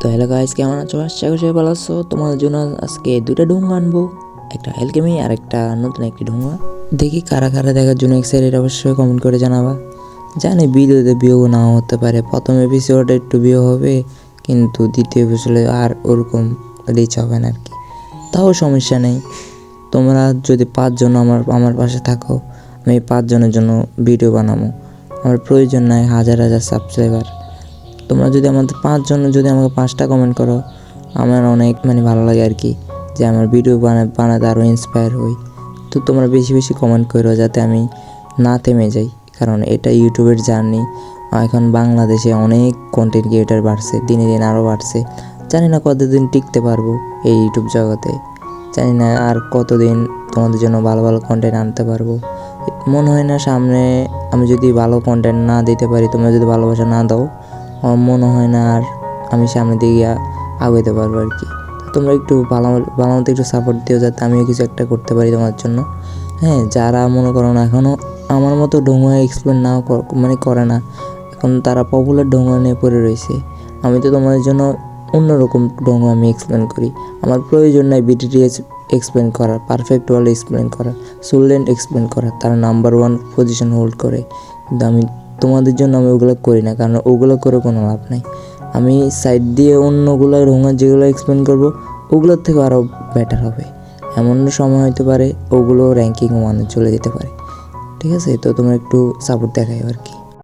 তো hello guys, কেমন আছো? আশা করি সবাই ভালো আছো। তোমাদের জন্য আজকে দুইটা ঢোঙ্গা আনবো, একটা অ্যালকেমি আর একটা নতুন একটি ঢোঙ্গা। দেখি কারা কারা দেখার জন্য এক্সাইটেড, অবশ্যই কমেন্ট করে জানাবা। জানি ভিডিওতে ভিউ নাও হতে পারে, প্রথম এপিসোডে একটু ভিউ হবে, কিন্তু দ্বিতীয় এপিসোডে আর ওরকম রিচ হবে না আর কি। তাও সমস্যা নেই, তোমরা যদি 5 জন আমার আমার পাশে থাকো, আমি 5 জনের জন্য ভিডিও বানাবো। আমার প্রয়োজন নাই হাজার হাজার সাবস্ক্রাইবার। তোমরা যদি আমাদের 5 জন যদি আমাকে 5টা কমেন্ট করো, আমার অনেক ভালো লাগে আর কি, যে আমার ভিডিও বানাতে আরও ইন্সপায়ার হই। তো তোমরা বেশি বেশি কমেন্ট করো যাতে আমি না থেমে যাই, কারণ এটা ইউটিউবের জার্নি। এখন বাংলাদেশে অনেক কন্টেন্ট ক্রিয়েটার বাড়ছে, দিনে দিন আরও বাড়ছে। জানি না কতদিন টিকতে পারবো এই ইউটিউব জগতে, জানি না আর কতদিন তোমাদের জন্য ভালো ভালো কন্টেন্ট আনতে পারবো। মনে হয় না সামনে আমি যদি ভালো কন্টেন্ট না দিতে পারি, তোমরা যদি ভালোবাসা না দাও, আমার মনে হয় না আর আমি সামনের দিকে আগাইতে পারবো আর কি। তোমরা একটু ভালো ভালো মতো একটু সাপোর্ট দিও, যাতে আমিও কিছু একটা করতে পারি তোমার জন্য। হ্যাঁ, যারা মনে করো না এখনও আমার মতো ঢোঙ্গা এক্সপ্লেন নাও করে না, এখন তারা পপুলার ঢোঙ্গা নিয়ে পড়ে রয়েছে। আমি তো তোমাদের জন্য অন্যরকম ঢোঙ্গা আমি এক্সপ্লেন করি। আমার প্রয়োজন নাই বিটিটিএস এক্সপ্লেন করার, পারফেক্ট ওয়ার্ল্ড এক্সপ্লেন করার, সোললেন্ড এক্সপ্লেন করার, তারা নাম্বার 1 পজিশন হোল্ড করে। কিন্তু আমি তোমাদের জন্য আমি ওগুলো করি না, কারণ ওগুলো করে কোনো লাভ নাই। আমি সাইড দিয়ে অন্যগুলো ঢোঙ্গা যেগুলো এক্সপ্লেন করবো, ওগুলোর থেকে আরও বেটার হবে। এমন সময় হতে পারে ওগুলো র্যাঙ্কিং 1-এ চলে যেতে পারে। ঠিক আছে, তো তোমরা একটু সাপোর্ট দেখাই আর কি।